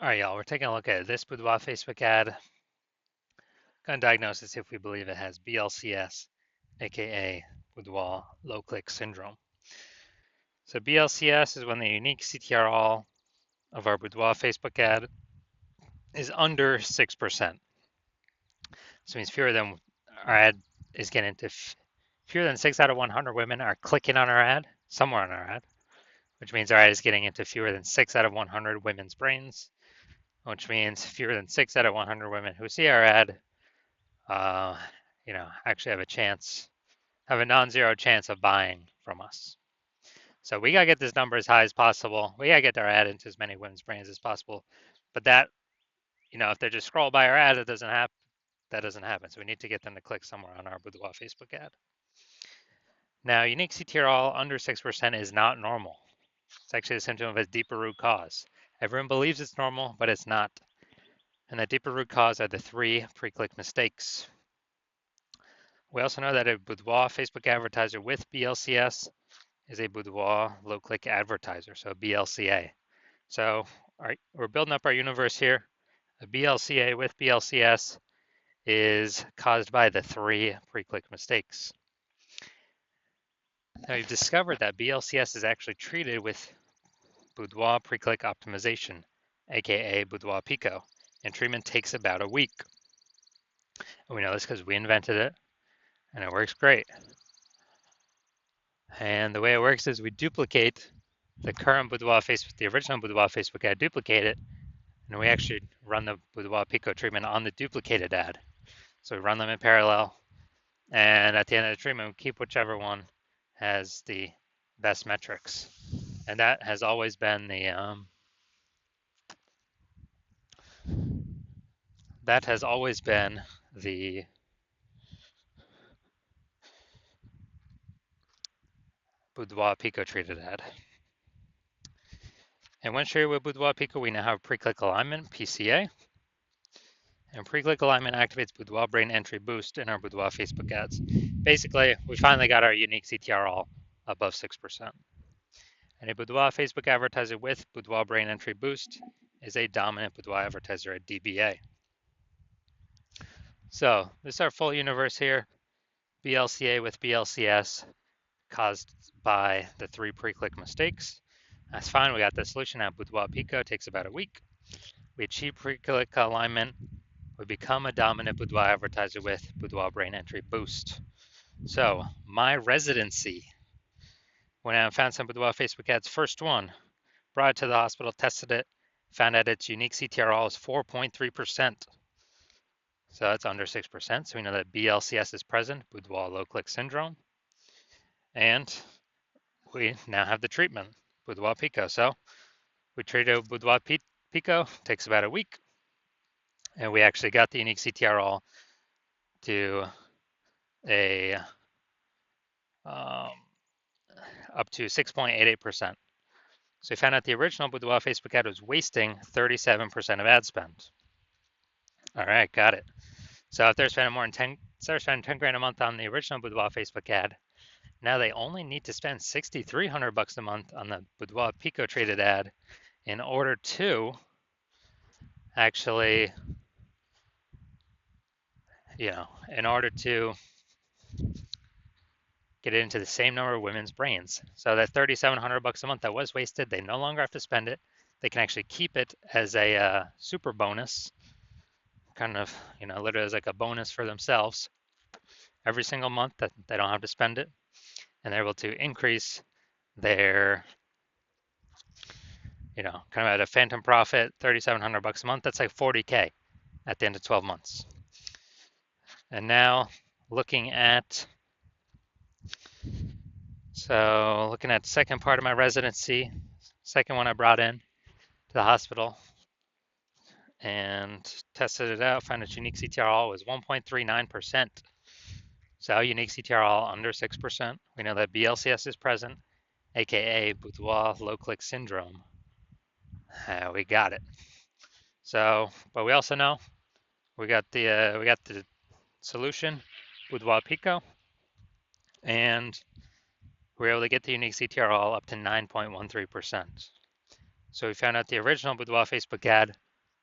All right, y'all, we're taking a look at this Boudoir Facebook ad. Going to diagnose this if we believe it has BLCS, aka Boudoir low click syndrome. So BLCS is when the unique CTRL of our Boudoir Facebook ad is under 6%. So it means fewer than our ad is getting to fewer than 6 out of 100 women are clicking on our ad, somewhere on our ad, which means our ad is getting into fewer than 6 out of 100 women's brains, which means fewer than 6 out of 100 women who see our ad uh, actually have a non-zero chance of buying from us. So we gotta get this number as high as possible. We gotta get our ad into as many women's brains as possible. But that, if they just scroll by our ad, it doesn't happen. That doesn't happen. So we need to get them to click somewhere on our Boudoir Facebook ad. Now, unique CTRL under 6% is not normal. It's actually a symptom of a deeper root cause. Everyone believes it's normal, but it's not. And the deeper root cause are the 3 pre-click mistakes. We also know that a Boudoir Facebook advertiser with BLCS is a Boudoir low-click advertiser, so BLCA. So, all right, we're building up our universe here. A BLCA with BLCS is caused by the 3 pre-click mistakes. Now, we've discovered that BLCS is actually treated with Boudoir pre-click optimization, aka Boudoir Pico, and treatment takes about a week. And we know this because we invented it, and it works great. And the way it works is we duplicate the current Boudoir Facebook, the original Boudoir Facebook ad, duplicate it, and we actually run the Boudoir Pico treatment on the duplicated ad. So we run them in parallel, and at the end of the treatment, we keep whichever one has the best metrics. And that has always been the Boudoir Pico treated ad. And once you're with Boudoir Pico, we now have pre-click alignment, PCA. And pre-click alignment activates Boudoir brain entry boost in our Boudoir Facebook ads. Basically, we finally got our unique CTRL above 6%. And a Boudoir Facebook advertiser with Boudoir brain entry boost is a dominant Boudoir advertiser at DBA. So this is our full universe here. BLCA with BLCS caused by the 3 pre-click mistakes. That's fine. We got the solution at Boudoir Pico. It takes about a week. We achieve pre-click alignment. We become a dominant Boudoir advertiser with Boudoir brain entry boost. So my residency, when I found some Boudoir Facebook ads, first one, brought it to the hospital, tested it, found out its unique CTRL is 4.3%. So that's under 6%. So we know that BLCS is present, Boudoir low click syndrome. And we now have the treatment, Boudoir Pico. So we treated Boudoir Pico, takes about a week. And we actually got the unique CTRL to a up to 6.88%. So we found out the original Boudoir Facebook ad was wasting 37% of ad spend. All right, got it. So if they're spending instead of spending 10 grand a month on the original Boudoir Facebook ad, now they only need to spend $6,300 a month on the Boudoir Pico traded ad in order to actually, in order to get it into the same number of women's brains. So that $3,700 a month that was wasted, they no longer have to spend it. They can actually keep it as a super bonus, kind of, literally as like a bonus for themselves every single month that they don't have to spend it. And they're able to increase their, kind of at a phantom profit, $3,700 a month. That's like 40K at the end of 12 months. And now looking at second part of my residency, second one I brought in to the hospital and tested it out, found its unique CTRL was 1.39%. So unique CTRL under 6%. We know that BLCS is present, aka Boudoir low click syndrome. We got it. So, but we also know we got the solution, Boudoir Pico, and we were able to get the unique CTRL up to 9.13%. So we found out the original Boudoir Facebook ad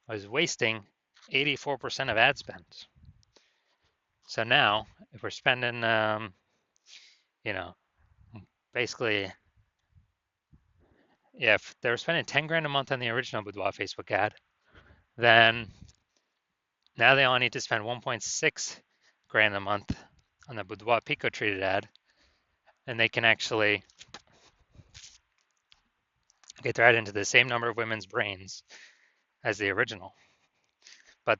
was wasting 84% of ad spend. So now, if we're spending, you know, basically, yeah, if they were spending 10 grand a month on the original Boudoir Facebook ad, then now they only need to spend 1.6 grand a month on the Boudoir Pico treated ad, and they can actually get their ad into the same number of women's brains as the original. But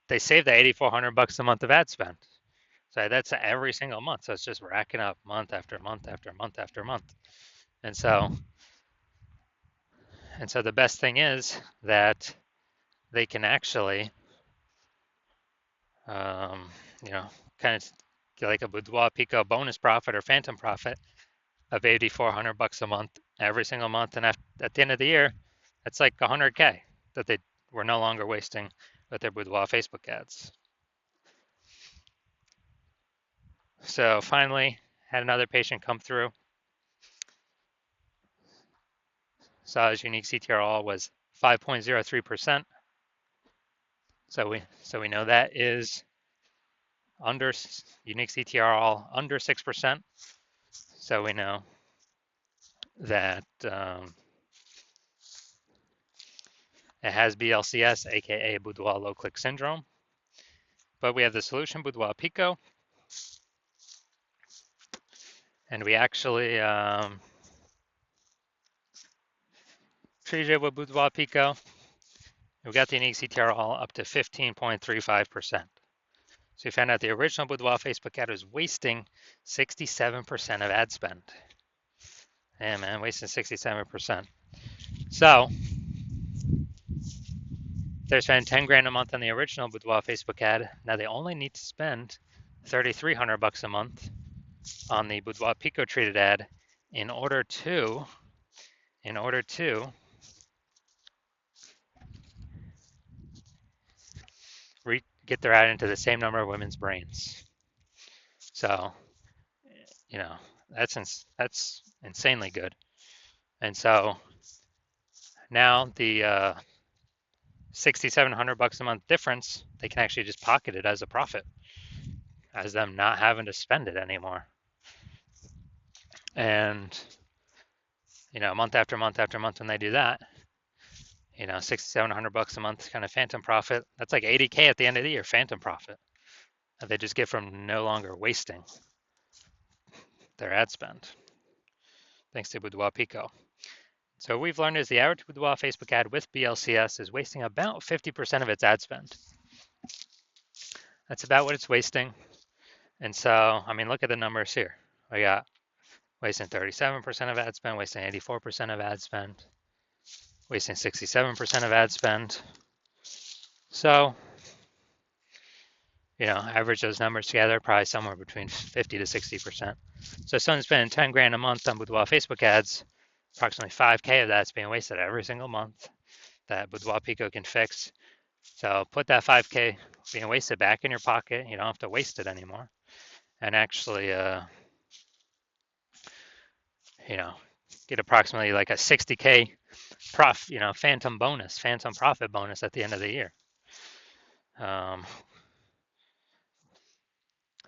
they save that 8,400 bucks a month of ad spend. So that's every single month. So it's just racking up month after month after month after month. And so the best thing is that they can actually, you know, kind of get like a Boudoir Pico bonus profit or phantom profit of 8,400 bucks a month every single month. And at the end of the year, that's like 100K that they were no longer wasting with their Boudoir Facebook ads. So finally, had another patient come through. Saw his unique CTRL was 5.03%. So we know that is under unique CTRL under 6%. So we know that it has BLCS, aka Boudoir low click syndrome. But we have the solution Boudoir Pico, and we actually treated it with Boudoir Pico. We got the unique CTRL up to 15.35%. So we found out the original Boudoir Facebook ad was wasting 67% of ad spend. Yeah, man, wasting 67%. So they're spending 10 grand a month on the original Boudoir Facebook ad. Now they only need to spend 3,300 bucks a month on the Boudoir Pico treated ad in order to get their ad into the same number of women's brains. So, you know, that's insanely good. And so now the 6,700 bucks a month difference, they can actually just pocket it as a profit, as them not having to spend it anymore. And you know, month after month after month when they do that, you know, 6,700 bucks a month kind of phantom profit. That's like 80K at the end of the year, phantom profit that they just get from no longer wasting their ad spend, thanks to Boudoir Pico. So what we've learned is the average Boudoir Facebook ad with BLCS is wasting about 50% of its ad spend. That's about what it's wasting. And so, I mean, look at the numbers here. We got wasting 37% of ad spend, wasting 84% of ad spend, wasting 67% of ad spend. So, you know, average those numbers together, probably somewhere between 50 to 60%. So someone's spending 10 grand a month on Boudoir Facebook ads, approximately 5K of that's being wasted every single month that Boudoir Pico can fix. So put that 5K being wasted back in your pocket. You don't have to waste it anymore. And actually, you know, get approximately like a 60K phantom profit bonus at the end of the year.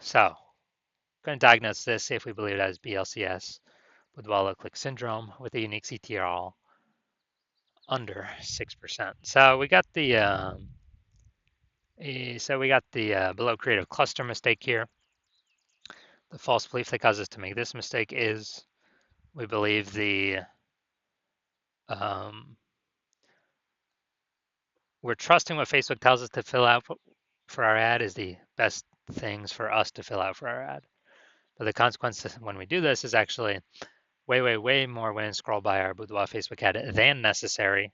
So, going to diagnose this, see if we believe it has BLCS, Boudoir low click syndrome with a unique CTRL under 6%. So we got the below creative cluster mistake here. The false belief that causes us to make this mistake is we believe we're trusting what Facebook tells us to fill out for our ad is the best things for us to fill out for our ad. But the consequence when we do this is actually way more women scroll by our Boudoir Facebook ad than necessary,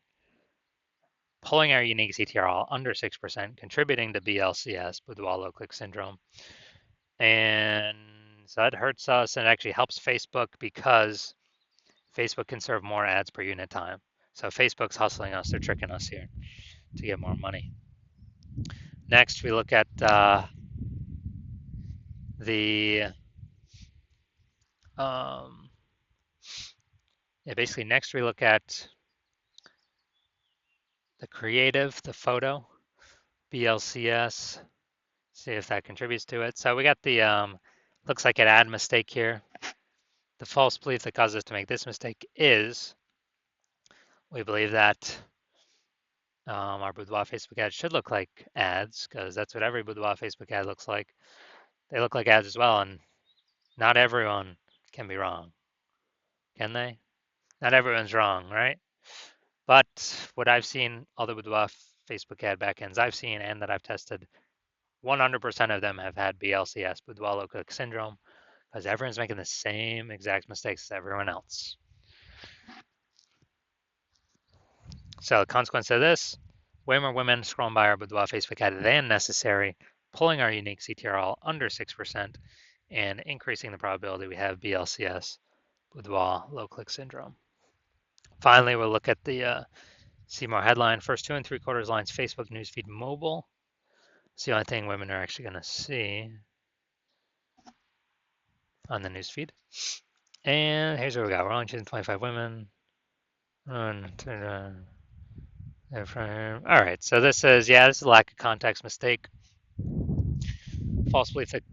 pulling our unique CTRL under 6%, contributing to BLCS, Boudoir low click syndrome. And so that hurts us, and it actually helps Facebook because Facebook can serve more ads per unit time. So Facebook's hustling us, they're tricking us here to get more money. Next, we look at basically next we look at the creative, the photo, BLCS, see if that contributes to it. So we got the, looks like an ad mistake here. The false belief that caused us to make this mistake is we believe that our Boudoir Facebook ad should look like ads because that's what every Boudoir Facebook ad looks like. They look like ads as well, and not everyone can be wrong, can they? Not everyone's wrong, right? But what I've seen, all the Boudoir Facebook ad backends I've seen and that I've tested, 100% of them have had BLCS, Boudoir low click syndrome, because everyone's making the same exact mistakes as everyone else. So the consequence of this, way more women scrolling by our Boudoir Facebook ad than necessary, pulling our unique CTRL under 6%, and increasing the probability we have BLCS, Boudoir low click syndrome. Finally, we'll look at the see more headline. First 2 3/4 lines, Facebook newsfeed mobile. It's the only thing women are actually going to see on the newsfeed. And here's what we got. We're only choosing 25 women. All right, so this is, yeah, this is a lack of context mistake. False belief that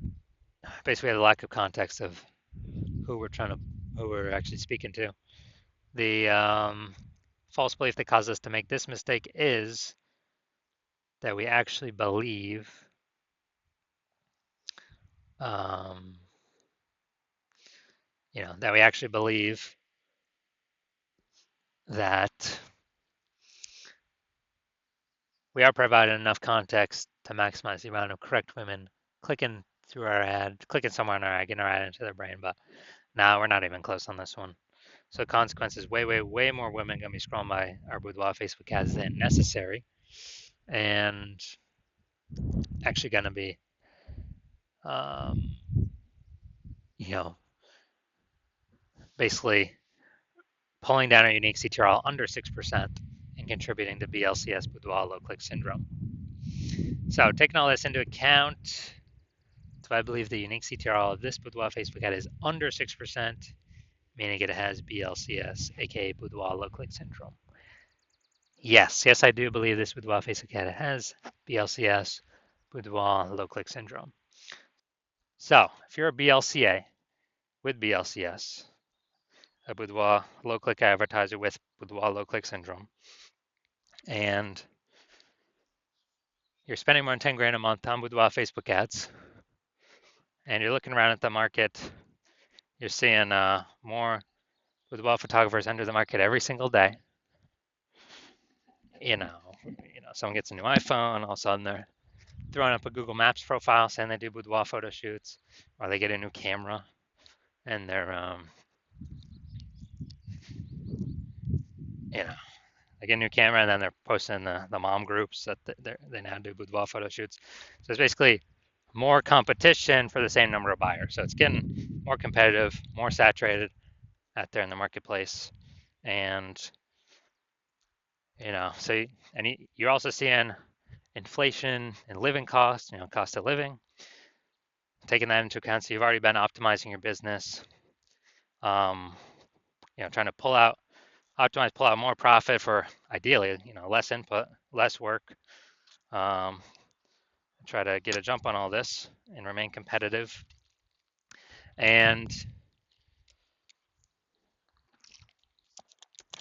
basically had a lack of context of who we're actually speaking to. The false belief that caused us to make this mistake is that we actually believe that we actually believe that we are providing enough context to maximize the amount of correct women clicking through our ad, clicking somewhere on our ad, getting our ad into their brain. But now we're not even close on this one. So consequences, way more women gonna be scrolling by our Boudoir Facebook ads than necessary, and actually gonna be, basically pulling down our unique CTRL under 6% and contributing to BLCS, Boudoir low click syndrome. So taking all this into account, do I believe the unique CTRL of this Boudoir Facebook ad is under 6%, meaning it has BLCS, aka Boudoir low click syndrome? Yes, I do believe this Boudoir Facebook ad has BLCS, Boudoir low click syndrome. So if you're a BLCA with BLCS, a Boudoir low click advertiser with Boudoir low click syndrome, and you're spending more than 10 grand a month on Boudoir Facebook ads, and you're looking around at the market, you're seeing more Boudoir photographers enter the market every single day. Someone gets a new iPhone, all of a sudden they're throwing up a Google Maps profile saying they do boudoir photo shoots, or they get a new camera and they're, they get a new camera and then they're posting the mom groups that they now do boudoir photo shoots. So it's basically more competition for the same number of buyers. So it's getting more competitive, more saturated out there in the marketplace. And, so, and you're also seeing inflation and living costs, cost of living, taking that into account. So you've already been optimizing your business, trying to pull out more profit for ideally, less input, less work. Try to get a jump on all this and remain competitive. And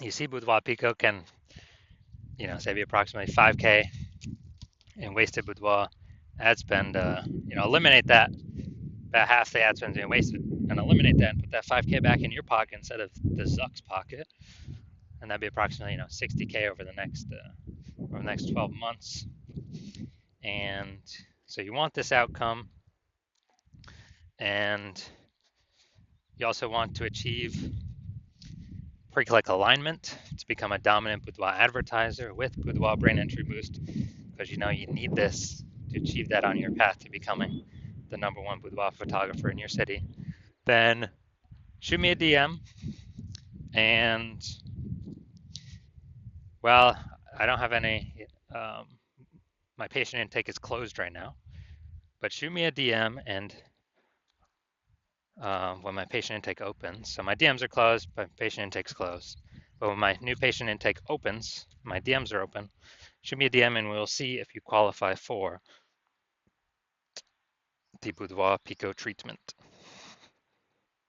you see Boudoir Pico can, save you approximately 5K in wasted Boudoir ad spend. Eliminate that, about half the ad spend being wasted, and eliminate that and put that 5K back in your pocket instead of the Zuck's pocket. And that'd be approximately, 60K over the next 12 months. And so you want this outcome, and you also want to achieve pre-click alignment to become a dominant Boudoir advertiser with Boudoir Brain Entry Boost, because you need this to achieve that on your path to becoming the #1 boudoir photographer in your city. Then shoot me a DM, and well, I don't have any, my patient intake is closed right now, but shoot me a DM and when my patient intake opens. So my DMs are closed, but patient intake's closed. But when my new patient intake opens, my DMs are open, shoot me a DM and we'll see if you qualify for the Boudoir Pico treatment.